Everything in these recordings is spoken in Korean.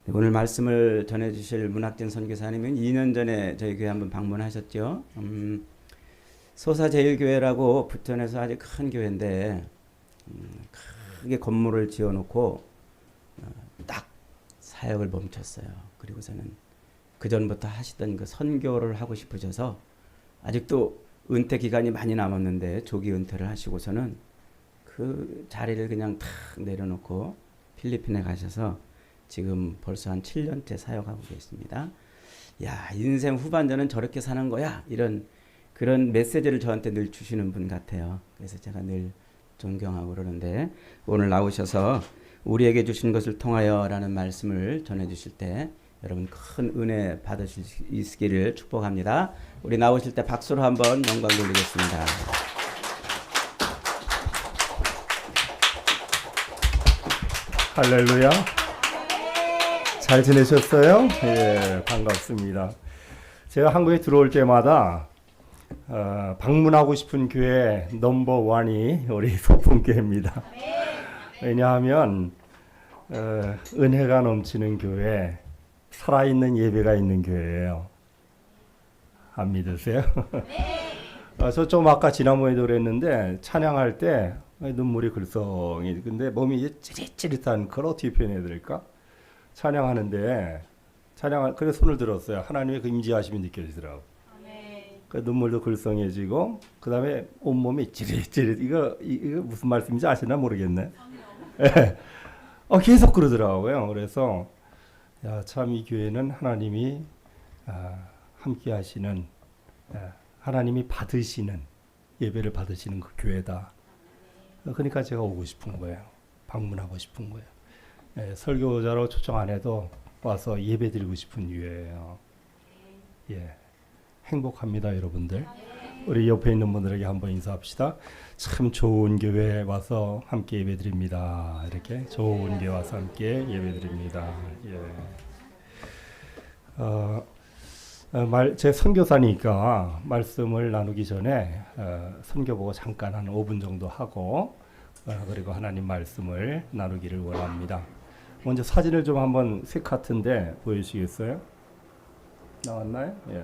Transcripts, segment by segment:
오늘 말씀을 전해주실 문학진 선교사님은 2년 전에 저희 교회 한번 방문하셨죠. 소사제일교회라고 부천에서 아주 큰 교회인데 크게 건물을 지어놓고 딱 사역을 멈췄어요. 그리고서는 그 전부터 하시던 그 선교를 하고 싶으셔서 아직도 은퇴 기간이 많이 남았는데 조기 은퇴를 하시고서는 그 자리를 그냥 탁 내려놓고 필리핀에 가셔서 지금 벌써 한 7년째 사역하고 계십니다. 야, 인생 후반전은 저렇게 사는 거야. 이런 그런 메시지를 저한테 늘 주시는 분 같아요. 그래서 제가 늘 존경하고 그러는데 오늘 나오셔서 우리에게 주신 것을 통하여라는 말씀을 전해 주실 때 여러분 큰 은혜 받으실 수 있기를 축복합니다. 우리 나오실 때 박수로 한번 영광 돌리겠습니다. 할렐루야. 잘 지내셨어요? 예, 반갑습니다. 제가 한국에 들어올 때마다 방문하고 싶은 교회 넘버 원이 우리 소풍교회입니다. 왜냐하면 은혜가 넘치는 교회, 살아있는 예배가 있는 교회예요. 안 믿으세요? 저 좀 아까 지난번에도 그랬는데 찬양할 때 눈물이 글썽이 근데 몸이 이제 찌릿찌릿한 그걸 어떻게 표현해야 될까? 찬양하는데 그래 손을 들었어요. 하나님의 그 임재하심이 느껴지더라고. 그 눈물도 글썽해지고 그 다음에 온몸이 찌릿찌릿 이거 무슨 말씀인지 아시나 모르겠네. 예. 계속 그러더라고요. 그래서 참 이 교회는 하나님이 함께 하시는 하나님이 받으시는 예배를 받으시는 그 교회다. 그러니까 제가 오고 싶은 거예요. 방문하고 싶은 거예요. 설교자로 초청 안 해도 와서 예배 드리고 싶은 이유예요. 예, 행복합니다, 여러분들. 우리 옆에 있는 분들에게 한번 인사합시다. 참 좋은 교회 와서 함께 예배 드립니다. 이렇게 좋은 교회 와서 함께 예배 드립니다. 예. 제 선교사니까 말씀을 나누기 전에 선교 보고 잠깐 한 5분 정도 하고 그리고 하나님 말씀을 나누기를 원합니다. 먼저 사진을 좀 한번 세 카트인데 보여주시겠어요? 나왔나요? 예.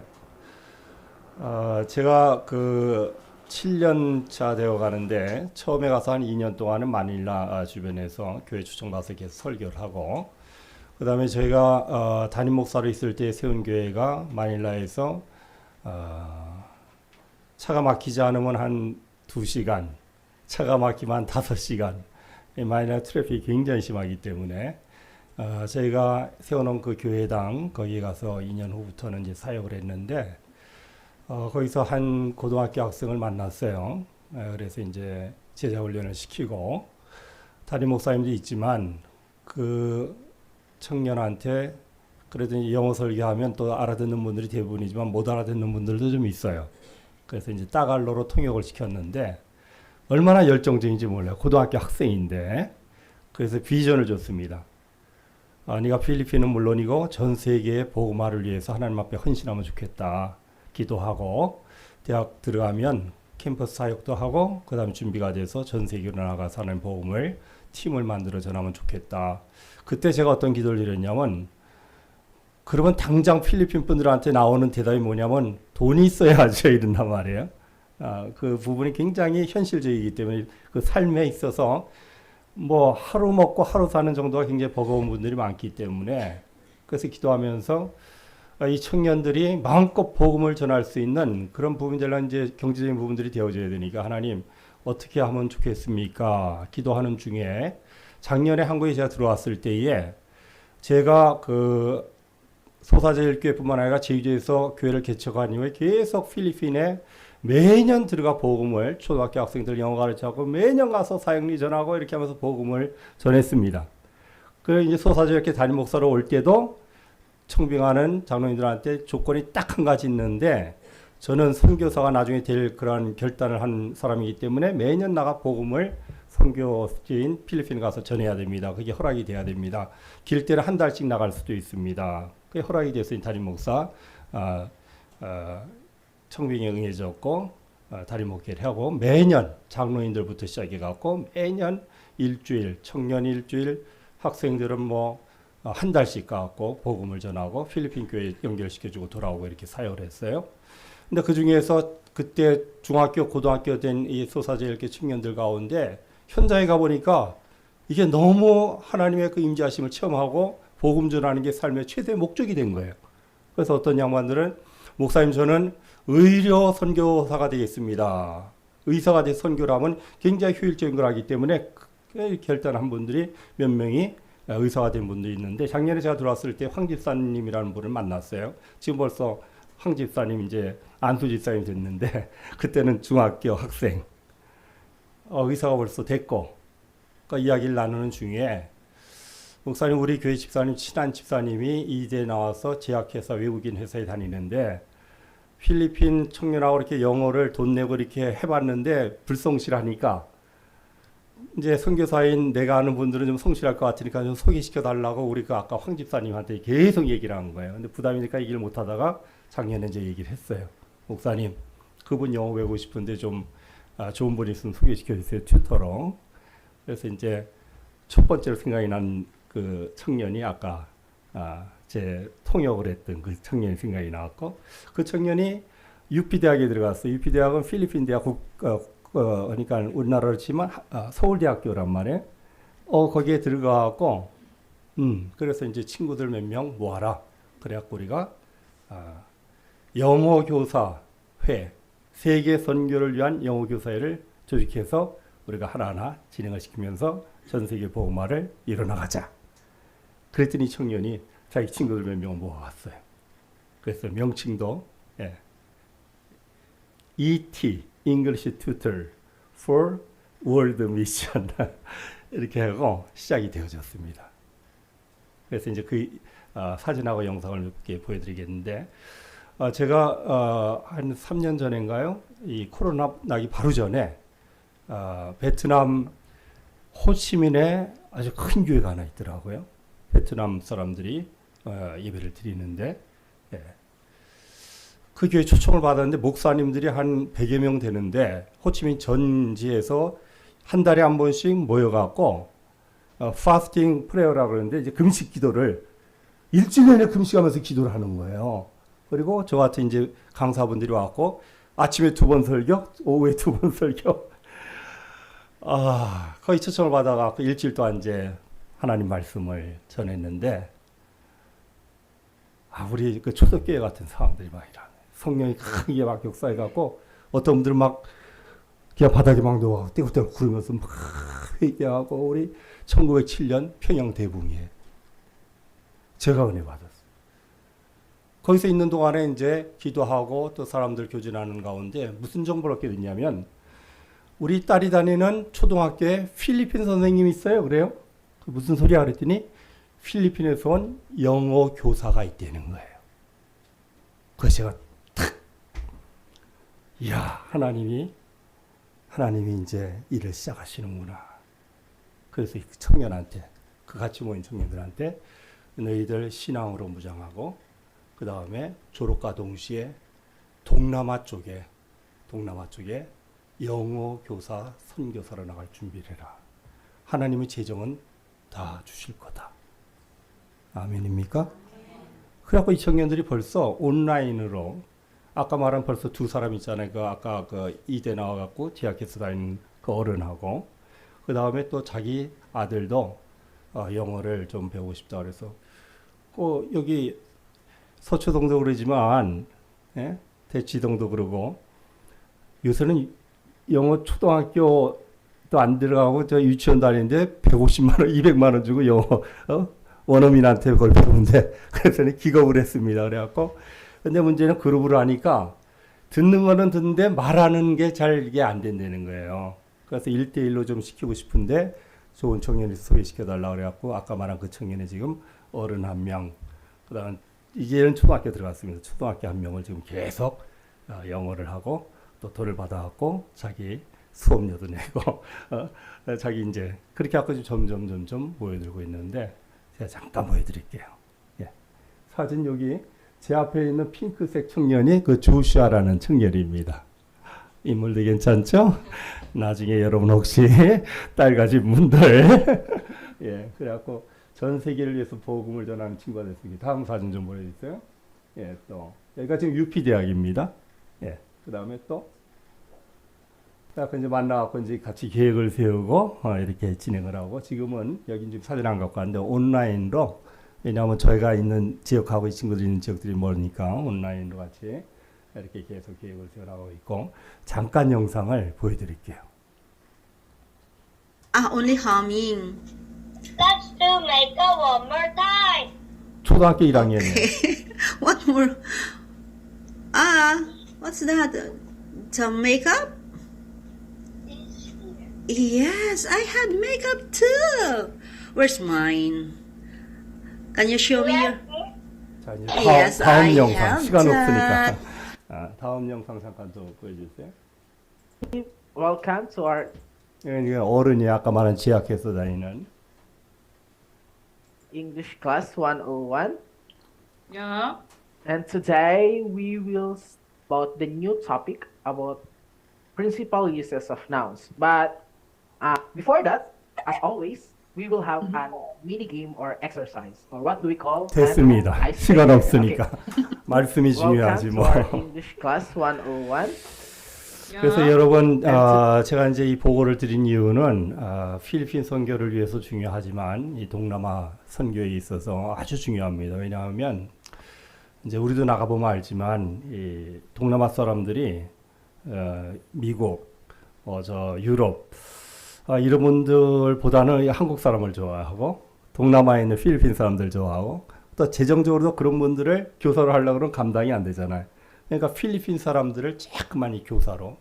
제가 그 7년 차 되어 가는데 처음에 가서 한 2년 동안은 마닐라 주변에서 교회 초청가서 계속 설교를 하고 그 다음에 저희가 담임 목사로 있을 때 세운 교회가 마닐라에서 차가 막히지 않으면 한 2시간, 차가 막히면 한 5시간, 마닐라 트래픽이 굉장히 심하기 때문에 저희가 세워놓은 그 교회당 거기에 가서 2년 후부터는 이제 사역을 했는데 거기서 한 고등학교 학생을 만났어요. 그래서 이제 제자 훈련을 시키고 담임 목사님도 있지만 그 청년한테 그래도 영어 설교하면 또 알아듣는 분들이 대부분이지만 못 알아듣는 분들도 좀 있어요. 그래서 이제 따갈로로 통역을 시켰는데 얼마나 열정적인지 몰라요. 고등학교 학생인데. 그래서 비전을 줬습니다. 네가 필리핀은 물론이고 전 세계의 복음화를 위해서 하나님 앞에 헌신하면 좋겠다. 기도하고 대학 들어가면 캠퍼스 사역도 하고 그 다음에 준비가 돼서 전 세계로 나가서 하는 복음을 팀을 만들어 전하면 좋겠다. 그때 제가 어떤 기도를 드렸냐면 그러면 당장 필리핀 분들한테 나오는 대답이 뭐냐면 돈이 있어야죠 이런단 말이에요. 그 부분이 굉장히 현실적이기 때문에 그 삶에 있어서 뭐 하루 먹고 하루 사는 정도가 굉장히 버거운 분들이 많기 때문에 그래서 기도하면서 이 청년들이 마음껏 복음을 전할 수 있는 그런 부분들은 이제 경제적인 부분들이 되어져야 되니까 하나님 어떻게 하면 좋겠습니까? 기도하는 중에 작년에 한국에 제가 들어왔을 때에 제가 그 소사제일교회뿐만 아니라 제주도에서 교회를 개척한 이후에 계속 필리핀에 매년 들어가 복음을 초등학교 학생들 영어 가르치고 매년 가서 사역리 전하고 이렇게 하면서 복음을 전했습니다. 그래서 이제 소사제일교회 담임 목사로 올 때도 청빙하는 장로님들한테 조건이 딱 한 가지 있는데 저는 선교사가 나중에 될 그런 결단을 한 사람이기 때문에 매년 나가 복음을 선교지인 필리핀에 가서 전해야 됩니다. 그게 허락이 돼야 됩니다. 길 때는 한 달씩 나갈 수도 있습니다. 그게 허락이 됐으니 담임 목사 청빙에 응해졌고 담임 목회를 하고 매년 장로인들부터 시작해 갖고 매년 일주일, 청년 일주일, 학생들은 뭐 한 달씩 가고 복음을 전하고 필리핀 교회 연결시켜주고 돌아오고 이렇게 사역을 했어요. 근데 그 중에서 그때 중학교, 고등학교 된 이 소사제일교 청년들 가운데 현장에 가보니까 이게 너무 하나님의 그 임재하심을 체험하고 복음 전하는 게 삶의 최대 목적이 된 거예요. 그래서 어떤 양반들은 목사님 저는 의료 선교사가 되겠습니다. 의사가 돼서 선교를 하면 굉장히 효율적인 걸 하기 때문에 결단한 분들이 몇 명이 의사가 된 분들이 있는데 작년에 제가 들어왔을 때 황 집사님이라는 분을 만났어요. 지금 벌써 황 집사님 이제 안수 집사님 됐는데 그때는 중학교 학생 의사가 벌써 됐고 그러니까 이야기를 나누는 중에 목사님 우리 교회 집사님 친한 집사님이 이대 나와서 제약회사 외국인 회사에 다니는데 필리핀 청년하고 이렇게 영어를 돈 내고 이렇게 해봤는데 불성실하니까 이제 선교사인 내가 아는 분들은 좀 성실할 것 같으니까 좀 소개시켜 달라고 우리가 아까 황 집사님한테 계속 얘기를 한 거예요. 근데 부담이니까 얘기를 못 하다가 작년에 이제 얘기를 했어요. 목사님, 그분 영어 배우고 싶은데 좀 좋은 분 있으면 소개시켜 주세요. 튜터로. 그래서 이제 첫 번째로 생각이 난 그 청년이 아까 제 통역을 했던 그 청년이 생각이 나왔고 그 청년이 UP대학에 들어갔어요. UP대학은 필리핀 대학 그러니까 우리나라로 치면 서울대학교란 말이에요. 거기에 들어가고 그래서 이제 친구들 몇 명 모아라. 그래갖고 우리가 영어 교사회 세계 선교를 위한 영어 교사회를 조직해서 우리가 하나하나 진행을 시키면서 전 세계 복음화를 이뤄나가자. 그랬더니 청년이 자기 친구들 몇 명 모아왔어요. 그래서 명칭도 ET English Tutor for World Mission 이렇게 하고 시작이 되어졌습니다. 그래서 이제 그 사진하고 영상을 몇 개 보여드리겠는데 제가 한 3년 전인가요? 이 코로나 나기 바로 전에 베트남 호치민에 아주 큰 교회가 하나 있더라고요. 베트남 사람들이 예배를 드리는데 그 교회 초청을 받았는데 목사님들이 한 100여 명 되는데 호치민 전지에서 한 달에 한 번씩 모여갖고 파스팅 프레어라고 그러는데 이제 금식 기도를 일주일 내내 금식하면서 기도를 하는 거예요. 그리고 저 같은 이제 강사분들이 왔고 아침에 2번 설교, 오후에 2번 설교. 거의 초청을 받아갖고 일주일 동안 이제 하나님 말씀을 전했는데 우리 그 초대교회 같은 상황들이 막 일어나요. 성령이 크게 막 역사해갖고 어떤 분들은 막 그냥 바닥에 막 누워가고 떼굴떼굴 구르면서 막 회개하고 우리 1907년 평양 대붕에 제가 은혜 받았어요. 거기서 있는 동안에 이제 기도하고 또 사람들 교진하는 가운데 무슨 정보를 얻게 됐냐면 우리 딸이 다니는 초등학교에 필리핀 선생님이 있어요. 그래요? 무슨 소리야 그랬더니 필리핀에서 온 영어 교사가 있다는 거예요. 그래서 제가 탁, 이야 하나님이 이제 일을 시작하시는구나. 그래서 그 청년한테 그 같이 모인 청년들한테 너희들 신앙으로 무장하고 그 다음에 졸업과 동시에 동남아 쪽에 영어 교사 선교사로 나갈 준비를 해라. 하나님의 재정은 다 주실 거다. 아멘입니까? 그래갖고 이 청년들이 벌써 온라인으로 아까 말한 벌써 2사람 있잖아요. 그 아까 그 이대 나와갖고 대학에서 다니는 그 어른하고 그 다음에 또 자기 아들도 영어를 좀 배우고 싶다 그래서 여기 서초동도 그러지만 대치동도 그러고 요새는 영어 초등학교도 안 들어가고 저 유치원 다니는데 150만 원, 200만 원 주고 영어 원어민한테 그걸 배우는데 그래서 기겁을 했습니다. 그래갖고 근데 문제는 그룹으로 하니까 듣는 거는 듣는데 말하는 게 잘 이게 안 된다는 거예요. 그래서 1대1로 좀 시키고 싶은데 좋은 청년이 소개시켜 달라고 그래갖고 아까 말한 그 청년이 지금 어른 1명, 그다음 이제는 초등학교 들어갔습니다. 초등학교 1명을 지금 계속 영어를 하고 또 돈을 받아갖고 자기 수업료도 내고 자기 이제 그렇게 하고 점점 보여들고 있는데 제가 잠깐 보여드릴게요. 사진 여기 제 앞에 있는 핑크색 청년이 그 조슈아라는 청년입니다. 인물도 괜찮죠? 나중에 여러분 혹시 딸 가진 분들 그래갖고 전 세계를 위해서 복음을 전하는 친구가 됐습니다. 다음 사진 좀 보여주세요. 예, 또 여기가 지금 UP 대학입니다. 예, 그 다음에 또 딱 이제 만나갖고 이제 같이 계획을 세우고 이렇게 진행을 하고 지금은 여기 지금 사진 안 갖고 왔는데 온라인으로 왜냐하면 저희가 있는 지역하고 이 친구들이 있는 지역들이 멀으니까 온라인으로 같이 이렇게 계속 계획을 세워나가고 있고 잠깐 영상을 보여드릴게요. Only humming. Let's do makeup one more time. 초등학교 1학년이에요. What more? What's that? Some makeup? Yes, I had makeup too. Where's mine? Can you show me your? 자 이제 Yes, 다음 I 영상 have 시간 that. 없으니까 다음 영상 잠깐 또 보여주세요. Welcome to our 이게 어른이 아까 말한 지하학에서 다니는 English class 101. Yeah. And today we will about the new topic about principal uses of nouns. But before that, as always, we will have a mini game or exercise, or what do we call? 됐습니다. an icebreaker. 시간 없으니까 말씀이 Okay. 중요하지 Welcome 뭐. to our English class 101. 그래서 여러분 제가 이제 이 보고를 드린 이유는 필리핀 선교를 위해서 중요하지만 이 동남아 선교에 있어서 아주 중요합니다. 왜냐하면 이제 우리도 나가보면 알지만 이 동남아 사람들이 미국, 저 유럽 이런 분들보다는 한국 사람을 좋아하고 동남아에 있는 필리핀 사람들 좋아하고 또 재정적으로도 그런 분들을 교사로 하려고 그러면 감당이 안 되잖아요. 그러니까 필리핀 사람들을 자꾸만 교사로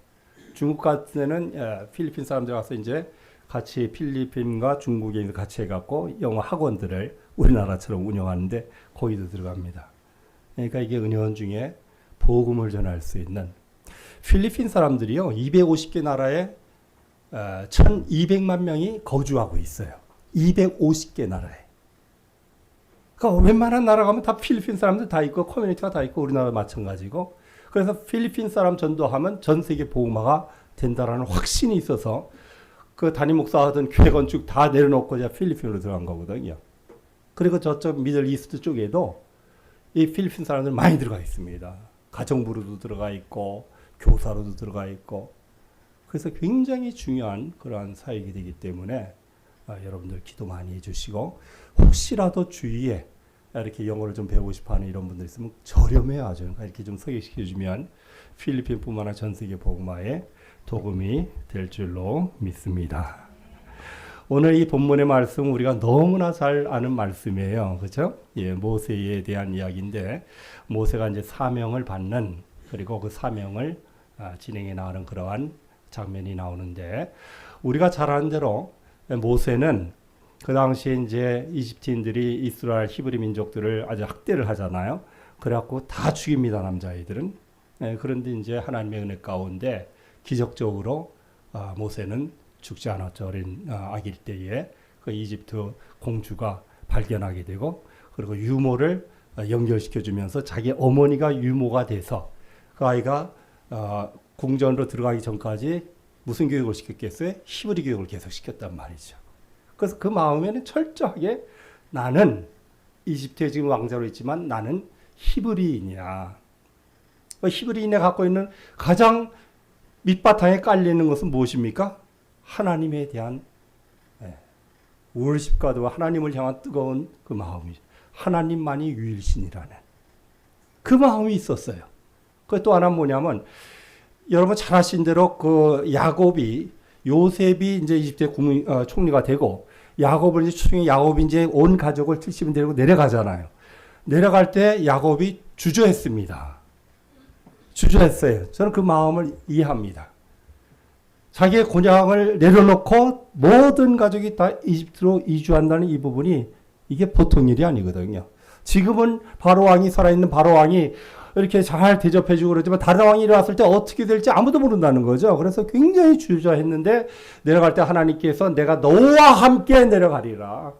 중국 같은 데는 필리핀 사람들 와서 이제 같이 필리핀과 중국에 같이 해갖고 영어 학원들을 우리나라처럼 운영하는데 거기도 들어갑니다. 그러니까 이게 은혜원 중에 복음을 전할 수 있는 필리핀 사람들이요 250개 나라에 1200만 명이 거주하고 있어요. 250개 나라에. 그러니까 웬만한 나라 가면 다 필리핀 사람들 다 있고 커뮤니티가 다 있고 우리나라 마찬가지고 그래서 필리핀 사람 전도하면 전 세계 복음화가 된다라는 확신이 있어서 그 담임 목사 하던 교회 건축 다 내려놓고 이제 필리핀으로 들어간 거거든요. 그리고 저쪽 미들 이스트 쪽에도 이 필리핀 사람들 많이 들어가 있습니다. 가정부로도 들어가 있고 교사로도 들어가 있고 그래서 굉장히 중요한 그러한 사역이 되기 때문에 여러분들 기도 많이 해주시고 혹시라도 주위에 이렇게 영어를 좀 배우고 싶어하는 이런 분들 있으면 저렴해요 아주. 그러니까 이렇게 좀 소개시켜주면 필리핀뿐만 아니라 전 세계 복음화에 도움이 될 줄로 믿습니다. 오늘 이 본문의 말씀 우리가 너무나 잘 아는 말씀이에요. 그렇죠? 예, 모세에 대한 이야기인데 모세가 이제 사명을 받는 그리고 그 사명을 진행해 나가는 그러한 장면이 나오는데 우리가 잘 아는 대로 모세는 그 당시에 이제 이집트인들이 이스라엘 히브리 민족들을 아주 학대를 하잖아요. 그래갖고 다 죽입니다, 남자아이들은. 그런데 이제 하나님의 은혜 가운데 기적적으로 모세는 죽지 않았죠. 어린 아기일 때에 그 이집트 공주가 발견하게 되고 그리고 유모를 연결시켜주면서 자기 어머니가 유모가 돼서 그 아이가 궁전으로 들어가기 전까지 무슨 교육을 시켰겠어요? 히브리 교육을 계속 시켰단 말이죠. 그래서 그 마음에는 철저하게 나는 이집트에 지금 왕자로 있지만 나는 히브리인이야. 히브리인이 갖고 있는 가장 밑바탕에 깔리는 것은 무엇입니까? 하나님에 대한 월십과도 하나님을 향한 뜨거운 그 마음이죠. 하나님만이 유일신이라는 그 마음이 있었어요. 그 또 하나 뭐냐면 여러분 잘 아신 대로 그 야곱이 요셉이 이제 이집트의 총리가 되고 야곱을 이제 추중해 야곱이 이제 온 가족을 70인 데리고 내려가잖아요. 내려갈 때 야곱이 주저했습니다. 주저했어요. 저는 그 마음을 이해합니다. 자기의 곤양을 내려놓고 모든 가족이 다 이집트로 이주한다는 이 부분이 이게 보통 일이 아니거든요. 지금은 바로 왕이 살아있는 바로 왕이 이렇게 잘 대접해주고 그러지만 다른 왕이 일어났을 때 어떻게 될지 아무도 모른다는 거죠. 그래서 굉장히 주저했는데 내려갈 때 하나님께서 내가 너와 함께 내려가리라.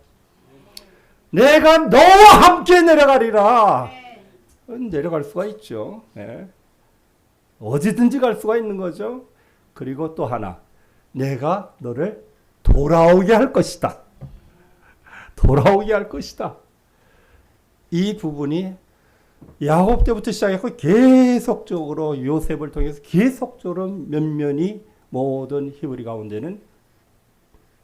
내가 너와 함께 내려가리라. 내려갈 수가 있죠. 네. 어디든지 갈 수가 있는 거죠. 그리고 또 하나 내가 너를 돌아오게 할 것이다. 돌아오게 할 것이다. 이 부분이 야곱 때부터 시작해서 계속적으로 요셉을 통해서 계속적으로 면면이 모든 히브리 가운데는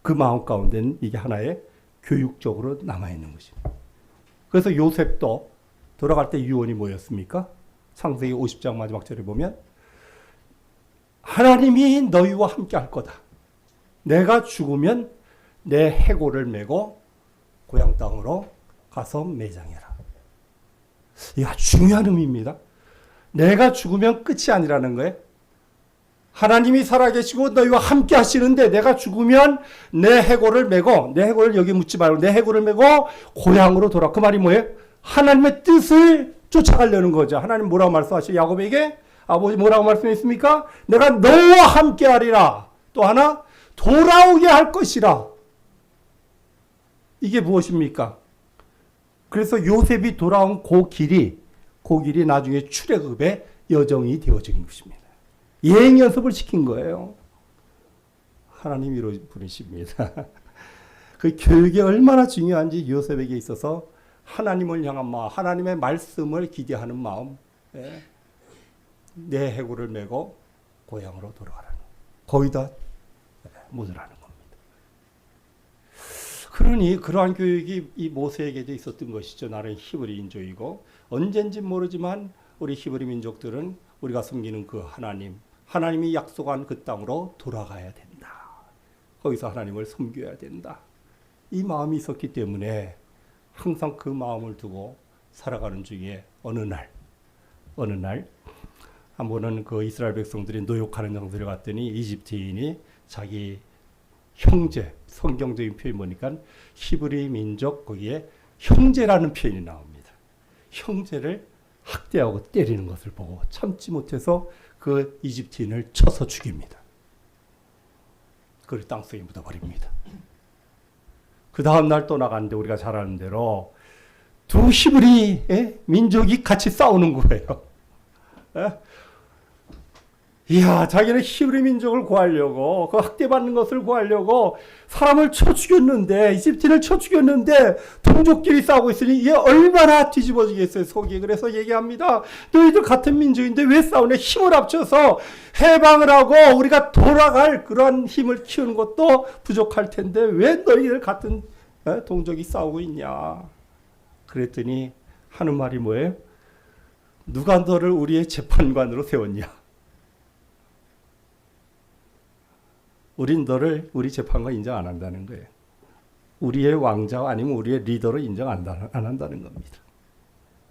그 마음 가운데는 이게 하나의 교육적으로 남아있는 것입니다. 그래서 요셉도 돌아갈 때 유언이 뭐였습니까? 창세기 50장 마지막 절에 보면 하나님이 너희와 함께 할 거다. 내가 죽으면 내 해골을 메고 고향 땅으로 가서 매장해라. 이게 아주 중요한 의미입니다. 내가 죽으면 끝이 아니라는 거예요. 하나님이 살아계시고 너희와 함께 하시는데 내가 죽으면 내 해골을 메고, 내 해골을 여기 묻지 말고 내 해골을 메고 고향으로 돌아. 그 말이 뭐예요? 하나님의 뜻을 쫓아가려는 거죠. 하나님 뭐라고 말씀하시죠? 야곱에게 아버지 뭐라고 말씀했습니까? 내가 너와 함께 하리라. 또 하나 돌아오게 할 것이라. 이게 무엇입니까? 그래서 요셉이 돌아온 그 길이 나중에 출애굽의 여정이 되어진 것입니다. 예행 연습을 시킨 거예요. 하나님이 부르십니다. 그 교육이 얼마나 중요한지 요셉에게 있어서 하나님을 향한 마음, 하나님의 말씀을 기대하는 마음, 내 해골을 메고 고향으로 돌아가라는 거기다 묻으라는 겁니다. 그러니 그러한 교육이 이 모세에게도 있었던 것이죠. 나는 히브리 인족이고 언젠지 모르지만 우리 히브리 민족들은 우리가 섬기는 그 하나님이 약속한 그 땅으로 돌아가야 된다. 거기서 하나님을 섬겨야 된다. 이 마음이 있었기 때문에 항상 그 마음을 두고 살아가는 중에 어느 날 한 번은 그 이스라엘 백성들이 노역하는 장소에 갔더니 이집트인이 자기 형제, 성경적인 표현이 보니까 히브리 민족 거기에 형제라는 표현이 나옵니다. 형제를 학대하고 때리는 것을 보고 참지 못해서 그 이집트인을 쳐서 죽입니다. 그를 땅속에 묻어버립니다. 그 다음 날 또 나갔는데 우리가 잘 아는 대로 두 히브리 민족이 같이 싸우는 거예요. 이야, 자기는 히브리 민족을 구하려고, 그 학대받는 것을 구하려고 사람을 쳐 죽였는데, 이집트인을 쳐 죽였는데, 동족끼리 싸우고 있으니 이게 얼마나 뒤집어지겠어요, 속이. 그래서 얘기합니다. 너희들 같은 민족인데 왜 싸우냐? 힘을 합쳐서 해방을 하고 우리가 돌아갈 그러한 힘을 키우는 것도 부족할 텐데, 왜 너희들 같은 동족이 싸우고 있냐? 그랬더니 하는 말이 뭐예요? 누가 너를 우리의 재판관으로 세웠냐? 우린 너를 우리 재판관 인정 안 한다는 거예요. 우리의 왕자가 아니면 우리의 리더로 인정 안 한다는 겁니다.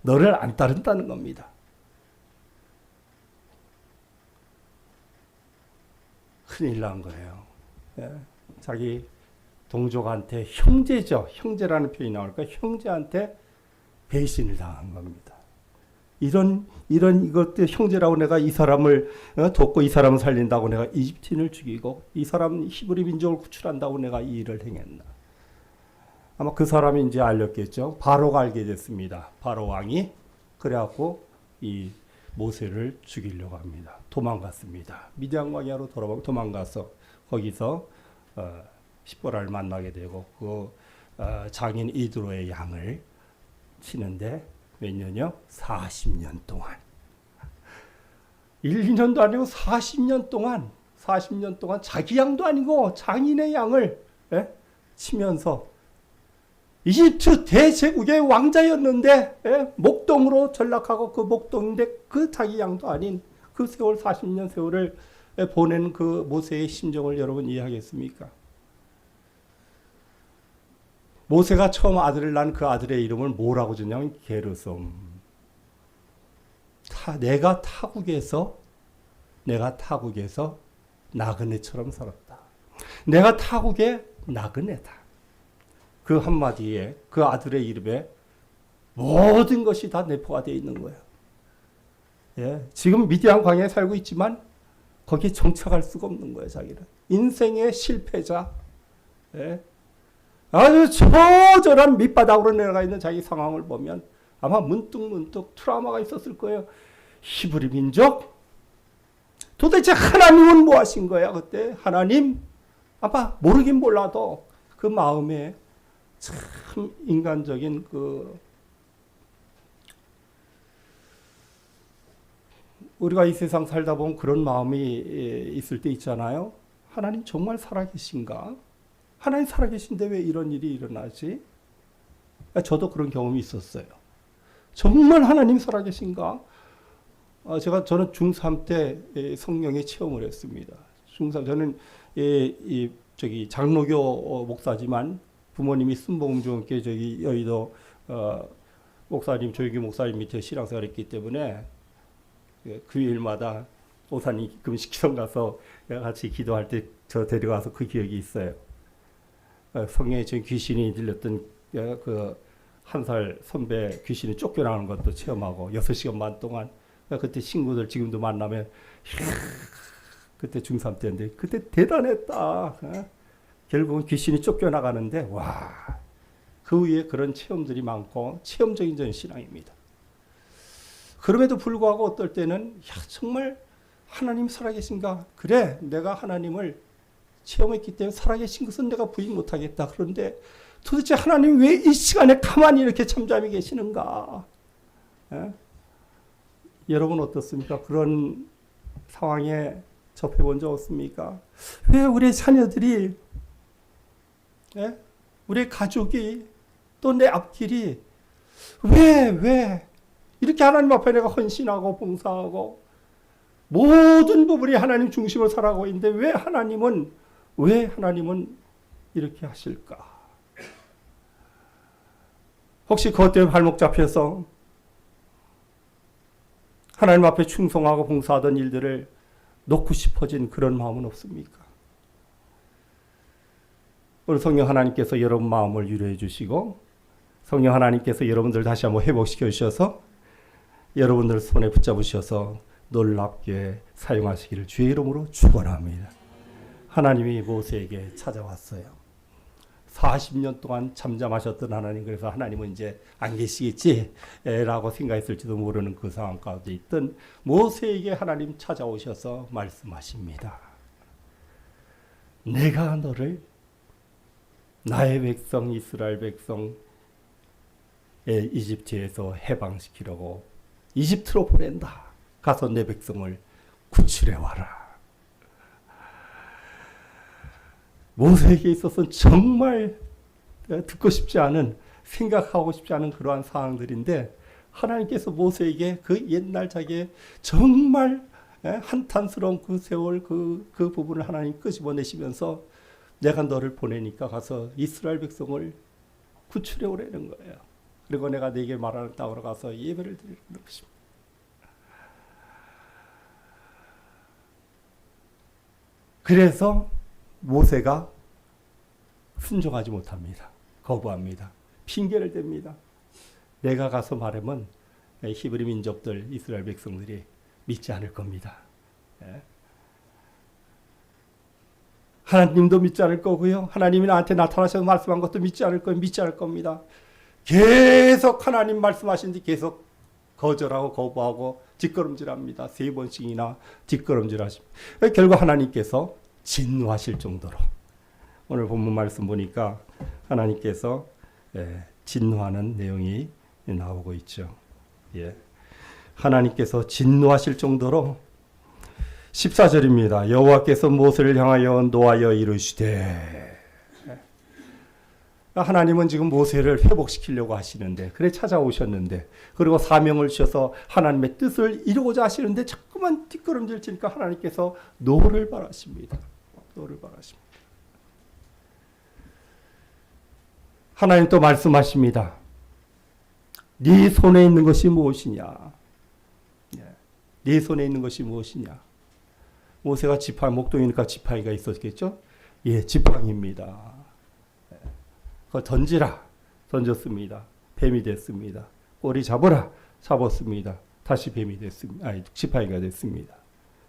너를 안 따른다는 겁니다. 큰일 난 거예요. 자기 동족한테 형제라는 표현이 나올까? 형제한테 배신을 당한 겁니다. 이런 이것들 형제라고 내가 이 사람을 돕고 이 사람을 살린다고 내가 이집트인을 죽이고 이 사람 히브리 민족을 구출한다고 내가 이 일을 행했나. 아마 그 사람이 이제 알렸겠죠. 바로가 알게 됐습니다. 바로 왕이. 그래갖고 이 모세를 죽이려고 합니다. 도망갔습니다. 미디안 광야로 도망가서 거기서 십보라를 만나게 되고 그 장인 이드로의 양을 치는데 몇 년이요? 40년 동안. 1, 2년도 아니고 40년 동안 자기 양도 아니고 장인의 양을 치면서 이집트 대제국의 왕자였는데 목동으로 전락하고 그 목동인데 그 자기 양도 아닌 그 세월 40년 세월을 보낸 그 모세의 심정을 여러분 이해하겠습니까? 모세가 처음 아들을 낳은 그 아들의 이름을 뭐라고 줬냐면 게르솜. 내가 타국에서 나그네처럼 살았다. 내가 타국의 나그네다. 그 한마디에 그 아들의 이름에 모든 것이 다 내포가 되어 있는 거예요. 지금 미디안 광야에 살고 있지만 거기에 정착할 수가 없는 거예요. 자기는 인생의 실패자. 아주 처절한 밑바닥으로 내려가 있는 자기 상황을 보면 아마 문득 트라우마가 있었을 거예요. 히브리 민족? 도대체 하나님은 뭐 하신 거야 그때? 하나님? 아마 모르긴 몰라도 그 마음에 참 인간적인 우리가 이 세상 살다 보면 그런 마음이 있을 때 있잖아요. 하나님 정말 살아계신가? 하나님 살아계신데 왜 이런 일이 일어나지? 저도 그런 경험이 있었어요. 정말 하나님 살아계신가? 저는 중3 때 성령의 체험을 했습니다. 중3 저는 장로교 목사지만 부모님이 순복음중학교 여의도 목사님 조규 목사님 밑에 신앙생활했기 때문에 그 일마다 오산이 금식기도 가서 같이 기도할 때 저 데려가서 그 기억이 있어요. 성령에 전 귀신이 들렸던 그 한 살 선배 귀신이 쫓겨나는 것도 체험하고 6시간 반 동안 그때 친구들 지금도 만나면 그때 중3 때인데 그때 대단했다. 결국은 귀신이 쫓겨나가는데 와, 그 위에 그런 체험들이 많고 체험적인 전 신앙입니다. 그럼에도 불구하고 어떨 때는 정말 하나님 살아계신가? 그래, 내가 하나님을 체험했기 때문에 살아계신 것은 내가 부인 못하겠다. 그런데 도대체 하나님 왜 이 시간에 가만히 이렇게 잠잠히 계시는가? 여러분 어떻습니까? 그런 상황에 접해본 적 없습니까? 왜 우리 자녀들이, 우리 가족이, 또 내 앞길이 왜 이렇게 하나님 앞에 내가 헌신하고 봉사하고 모든 부분이 하나님 중심으로 살아가고 있는데 왜 하나님은 이렇게 하실까? 혹시 그것 때문에 발목 잡혀서 하나님 앞에 충성하고 봉사하던 일들을 놓고 싶어진 그런 마음은 없습니까? 우리 성령 하나님께서 여러분 마음을 유로해 주시고 성령 하나님께서 여러분들 다시 한번 회복시켜 주셔서 여러분들 손에 붙잡으셔서 놀랍게 사용하시기를 주의 이름으로 축원합니다. 하나님이 모세에게 찾아왔어요. 40년 동안 잠잠하셨던 하나님, 그래서 하나님은 이제 안 계시겠지 라고 생각했을지도 모르는 그 상황 가운데 있던 모세에게 하나님 찾아오셔서 말씀하십니다. 내가 너를 나의 백성 이스라엘 백성의 이집트에서 해방시키려고 이집트로 보낸다. 가서 내 백성을 구출해 와라. 모세에게 있어서는 정말 듣고 싶지 않은, 생각하고 싶지 않은 그러한 상황들인데 하나님께서 모세에게 그 옛날 자기의 정말 한탄스러운 그 세월 그 부분을 하나님 끄집어내시면서 내가 너를 보내니까 가서 이스라엘 백성을 구출해 오라는 거예요. 그리고 내가 네게 말하는 땅으로 가서 예배를 드리는 것입니다. 그래서 모세가 순종하지 못합니다. 거부합니다. 핑계를 댑니다. 내가 가서 말하면 히브리 민족들, 이스라엘 백성들이 믿지 않을 겁니다. 하나님도 믿지 않을 거고요. 하나님이 나한테 나타나셔서 말씀한 것도 믿지 않을 겁니다. 계속 하나님 말씀하시는데 계속 거절하고 거부하고 뒷걸음질합니다. 3번씩이나 뒷걸음질하십니다. 결국 하나님께서 진노하실 정도로, 오늘 본문 말씀 보니까 하나님께서 진노하는 내용이 나오고 있죠. 하나님께서 진노하실 정도로 14절입니다. 여호와께서 모세를 향하여 노하여 이르시되, 하나님은 지금 모세를 회복시키려고 하시는데, 그래 찾아오셨는데, 그리고 사명을 주셔서 하나님의 뜻을 이루고자 하시는데 자꾸만 뒷걸음질 치니까 하나님께서 노를 바라십니다. 노를 바라십니다. 하나님 또 말씀하십니다. 네 손에 있는 것이 무엇이냐? 네 손에 있는 것이 무엇이냐? 모세가 지팡이, 목동이니까 지팡이가 있었겠죠? 지팡이입니다. 그걸 던지라. 던졌습니다. 뱀이 됐습니다. 꼬리 잡으라. 잡았습니다. 다시 뱀이 됐습니다. 지팡이가 됐습니다.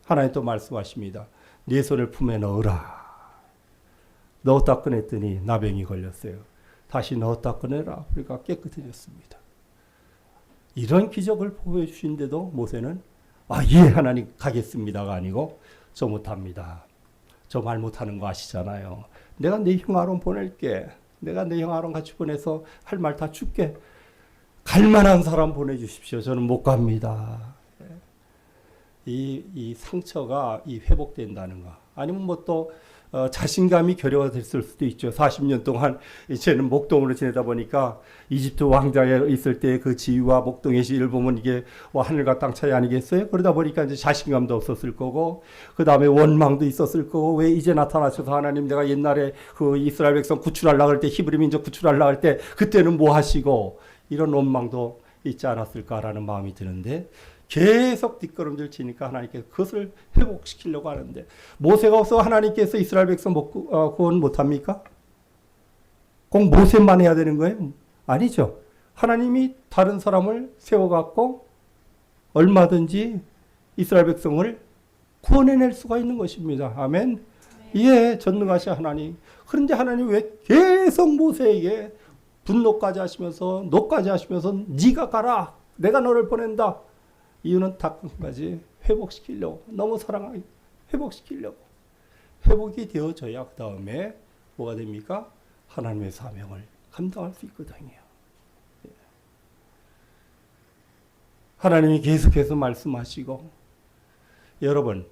하나님 또 말씀하십니다. 네 손을 품에 넣으라. 넣었다 꺼냈더니 나병이 걸렸어요. 다시 넣었다 꺼내라. 그러니까 깨끗해졌습니다. 이런 기적을 보여주신데도 모세는 하나님 가겠습니다가 아니고 저 못합니다. 저 말 못하는 거 아시잖아요. 내가 내 형 아론 보낼게. 내가 내 형 아론 같이 보내서 할 말 다 줄게. 갈 만한 사람 보내주십시오. 저는 못 갑니다. 이 상처가 회복된다는 거. 아니면 뭐 또 자신감이 결여가 됐을 수도 있죠. 40년 동안 쟤는 목동으로 지내다 보니까 이집트 왕자에 있을 때 그 지위와 목동의 시를 보면 이게 하늘과 땅 차이 아니겠어요? 그러다 보니까 이제 자신감도 없었을 거고, 그 다음에 원망도 있었을 거고, 왜 이제 나타나셔서 하나님 내가 옛날에 그 이스라엘 백성 구출하려고 할 때, 히브리 민족 구출하려고 할 때 그때는 뭐 하시고, 이런 원망도 있지 않았을까라는 마음이 드는데, 계속 뒷걸음질 치니까 하나님께서 그것을 회복시키려고 하는데, 모세가 없어 하나님께서 이스라엘 백성 구원 못합니까? 꼭 모세만 해야 되는 거예요? 아니죠. 하나님이 다른 사람을 세워갖고 얼마든지 이스라엘 백성을 구원해낼 수가 있는 것입니다. 아멘. 예, 전능하신 하나님. 그런데 하나님 왜 계속 모세에게 분노까지 하시면서 노까지 하시면서 네가 가라, 내가 너를 보낸다. 이유는 딱 한 가지, 회복시키려고. 너무 사랑하게 회복시키려고. 회복이 되어져야 그 다음에 뭐가 됩니까? 하나님의 사명을 감당할 수 있거든요. 하나님이 계속해서 말씀하시고, 여러분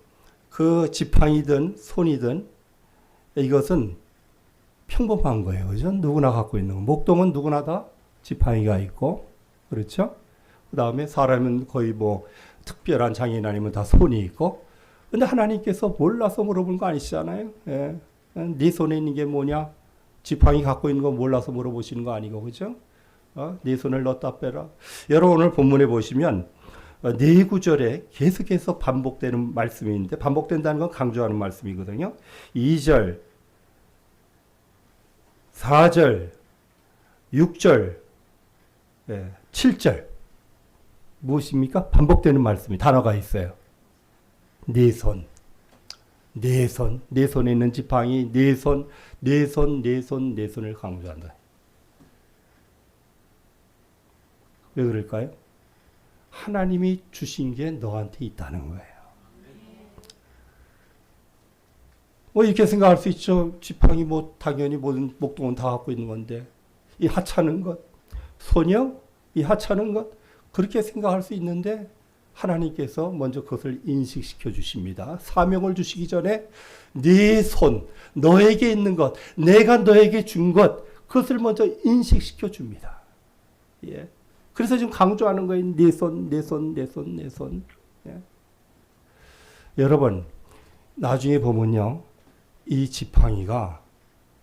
그 지팡이든 손이든 이것은 평범한 거예요. 그죠? 누구나 갖고 있는 거. 목동은 누구나 다 지팡이가 있고, 그렇죠? 그 다음에 사람은 거의 뭐 특별한 장애인 아니면 다 손이 있고. 근데 하나님께서 몰라서 물어본 거 아니시잖아요. 예. 네 손에 있는 게 뭐냐? 지팡이 갖고 있는 거 몰라서 물어보시는 거 아니고, 그죠? 네 손을 넣었다 빼라. 여러분 오늘 본문에 보시면 네 구절에 계속해서 반복되는 말씀이 있는데, 반복된다는 건 강조하는 말씀이거든요. 2절, 4절, 6절, 7절. 무엇입니까? 반복되는 말씀이 단어가 있어요. 네 손, 네 손, 네 손에 있는 지팡이, 네 손, 네 손, 네 손, 네 손을 강조한다. 왜 그럴까요? 하나님이 주신 게 너한테 있다는 거예요. 뭐 이렇게 생각할 수 있죠. 지팡이 뭐 당연히 모든 목동은 다 갖고 있는 건데, 이 하찮은 것, 소녀, 이 하찮은 것, 그렇게 생각할 수 있는데 하나님께서 먼저 그것을 인식시켜 주십니다. 사명을 주시기 전에 네 손, 너에게 있는 것, 내가 너에게 준 것, 그것을 먼저 인식시켜 줍니다. 예. 그래서 지금 강조하는 거예요. 네 손, 네 손, 네 손, 네 손. 예. 여러분 나중에 보면요, 이 지팡이가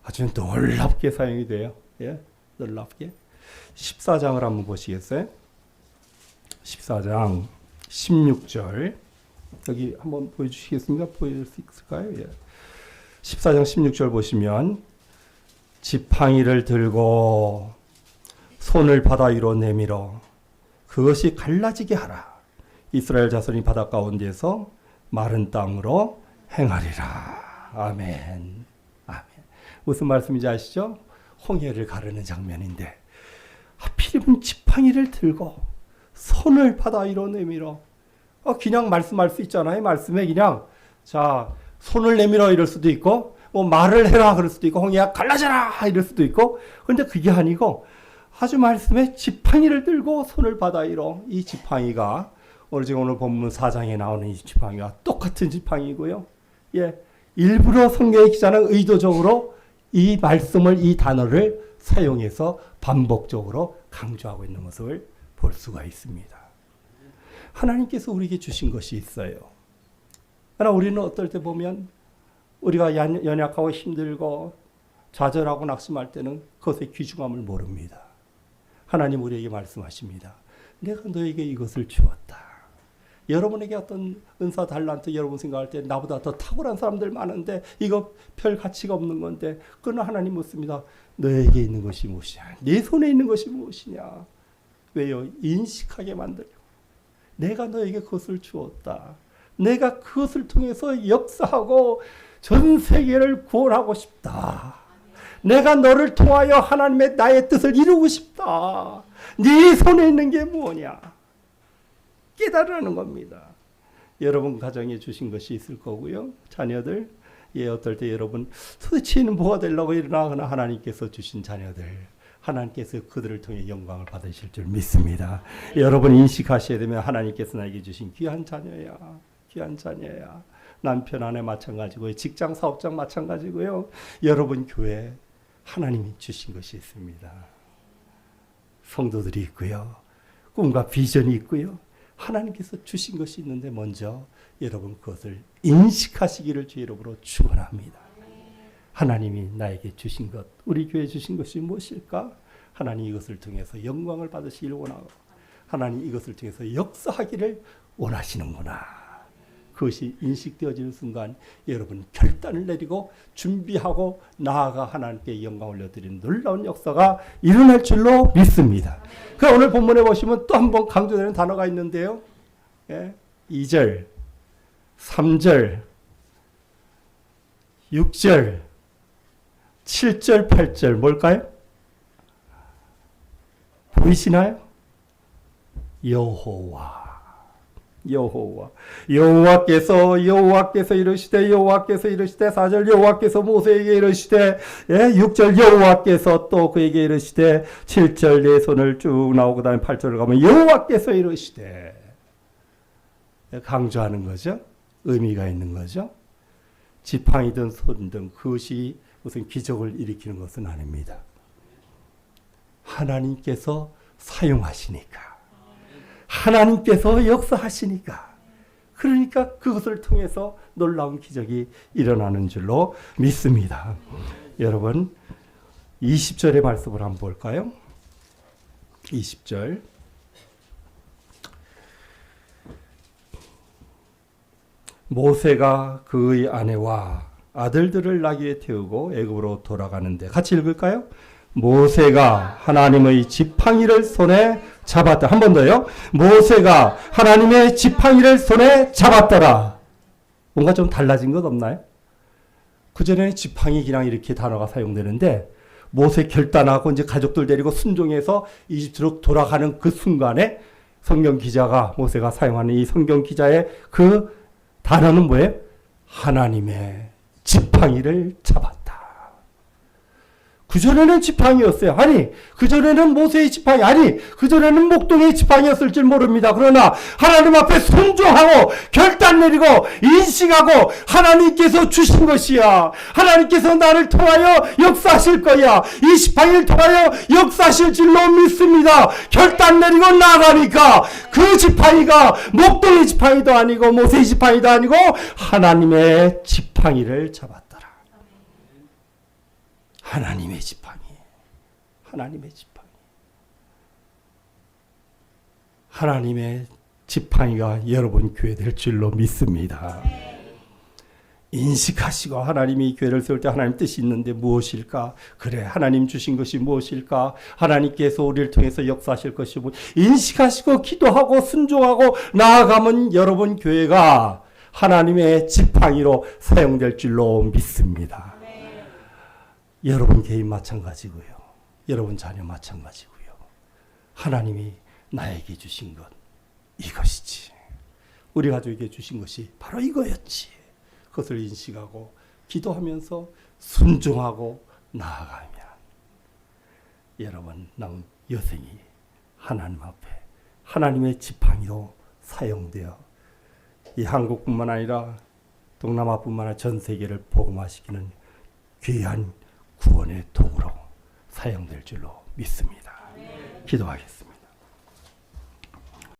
아주 놀랍게 사용이 돼요. 예. 놀랍게. 14장을 한번 보시겠어요? 14장 16절 여기 한번 보여주시겠습니까? 보여줄 수 있을까요? 예. 14장 16절 보시면, 지팡이를 들고 손을 바다 위로 내밀어 그것이 갈라지게 하라. 이스라엘 자손이 바다 가운데서 마른 땅으로 행하리라. 아멘. 아멘. 무슨 말씀인지 아시죠? 홍해를 가르는 장면인데 하필이면 지팡이를 들고 손을 바다 위로 내밀어. 그냥 말씀할 수 있잖아요. 말씀에 그냥 자 손을 내밀어 이럴 수도 있고, 뭐 말을 해라 그럴 수도 있고, 홍해야 갈라져라 이럴 수도 있고. 그런데 그게 아니고 아주 말씀에 지팡이를 들고 손을 바다 위로. 이 지팡이가 오늘 본문 4장에 나오는 이 지팡이가 똑같은 지팡이고요. 예, 일부러 성경의 기자는 의도적으로 이 말씀을, 이 단어를 사용해서 반복적으로 강조하고 있는 모습을 볼 수가 있습니다. 하나님께서 우리에게 주신 것이 있어요. 그러나 우리는 어떨 때 보면 우리가 연약하고 힘들고 좌절하고 낙심할 때는 그것의 귀중함을 모릅니다. 하나님 우리에게 말씀하십니다. 내가 너에게 이것을 주었다. 여러분에게 어떤 은사 달란트 여러분 생각할 때 나보다 더 탁월한 사람들 많은데 이거 별 가치가 없는 건데, 그러나 하나님 묻습니다. 너에게 있는 것이 무엇이냐? 네 손에 있는 것이 무엇이냐? 왜요? 인식하게 만들려고. 내가 너에게 그것을 주었다. 내가 그것을 통해서 역사하고 전 세계를 구원하고 싶다. 내가 너를 통하여 하나님의 나의 뜻을 이루고 싶다. 네 손에 있는 게 뭐냐? 깨달으라는 겁니다. 여러분 가정에 주신 것이 있을 거고요. 자녀들, 예, 어떨 때 여러분 도대체 얘는 뭐가 되려고 일어나거나 하나님께서 주신 자녀들, 하나님께서 그들을 통해 영광을 받으실 줄 믿습니다. 여러분 인식하셔야 되면 하나님께서 나에게 주신 귀한 자녀야. 귀한 자녀야. 남편 아내 마찬가지고요. 직장 사업장 마찬가지고요. 여러분 교회 하나님이 주신 것이 있습니다. 성도들이 있고요. 꿈과 비전이 있고요. 하나님께서 주신 것이 있는데 먼저 여러분 그것을 인식하시기를 주의 이름으로 축원합니다. 하나님이 나에게 주신 것, 우리 교회에 주신 것이 무엇일까? 하나님 이것을 통해서 영광을 받으시기를 원하고 하나님 이것을 통해서 역사하기를 원하시는구나. 그것이 인식되어지는 순간 여러분 결단을 내리고 준비하고 나아가 하나님께 영광 올려드리는 놀라운 역사가 일어날 줄로 믿습니다. 그 오늘 본문에 보시면 또 한 번 강조되는 단어가 있는데요. 2절, 3절, 6절, 7절, 8절 뭘까요? 보이시나요? 여호와께서 이르시되 4절 여호와께서 모세에게 이르시되 6절 여호와께서 또 그에게 이르시되 7절 내 손을 쭉 나오고 그다음에 8절을 가면 여호와께서 이르시되 강조하는 거죠. 의미가 있는 거죠. 지팡이든 손든 그것이 무슨 기적을 일으키는 것은 아닙니다. 하나님께서 사용하시니까 하나님께서 역사하시니까 그러니까 그것을 통해서 놀라운 기적이 일어나는 줄로 믿습니다. 여러분 20절의 말씀을 한번 볼까요? 20절 모세가 그의 아내와 아들들을 나귀에 태우고 애굽으로 돌아가는데 같이 읽을까요? 모세가 하나님의 지팡이를 손에 잡았다. 한 번 더요. 모세가 하나님의 지팡이를 손에 잡았더라. 뭔가 좀 달라진 것 없나요? 그전에 지팡이 그냥 이렇게 단어가 사용되는데 모세 결단하고 이제 가족들 데리고 순종해서 이집트로 돌아가는 그 순간에 성경 기자가 모세가 사용하는 이 성경 기자의 그 단어는 뭐예요? 하나님의 지팡이를 잡았다. 그전에는 지팡이였어요. 아니, 그전에는 모세의 지팡이, 아니, 그전에는 목동의 지팡이였을 줄 모릅니다. 그러나 하나님 앞에 순종하고 결단 내리고 인식하고 하나님께서 주신 것이야. 하나님께서 나를 통하여 역사하실 거야. 이 지팡이를 통하여 역사하실 줄로 믿습니다. 결단 내리고 나가니까 그 지팡이가 목동의 지팡이도 아니고 모세의 지팡이도 아니고 하나님의 지팡이를 잡았다. 하나님의 지팡이. 하나님의 지팡이가 여러분 교회 될 줄로 믿습니다. 인식하시고 하나님이 교회를 세울 때 하나님 뜻이 있는데 무엇일까? 그래, 하나님 주신 것이 무엇일까? 하나님께서 우리를 통해서 역사하실 것이 인식하시고 기도하고 순종하고 나아가면 여러분 교회가 하나님의 지팡이로 사용될 줄로 믿습니다. 여러분 개인 마찬가지고요. 여러분 자녀 마찬가지고요. 하나님이 나에게 주신 것 이것이지. 우리 가족에게 주신 것이 바로 이거였지. 그것을 인식하고 기도하면서 순종하고 나아가면 여러분 남은 여생이 하나님 앞에 하나님의 지팡이로 사용되어 이 한국뿐만 아니라 동남아뿐만 아니라 전 세계를 복음화시키는 귀한 구원의 도구로 사용될 줄로 믿습니다. 기도하겠습니다.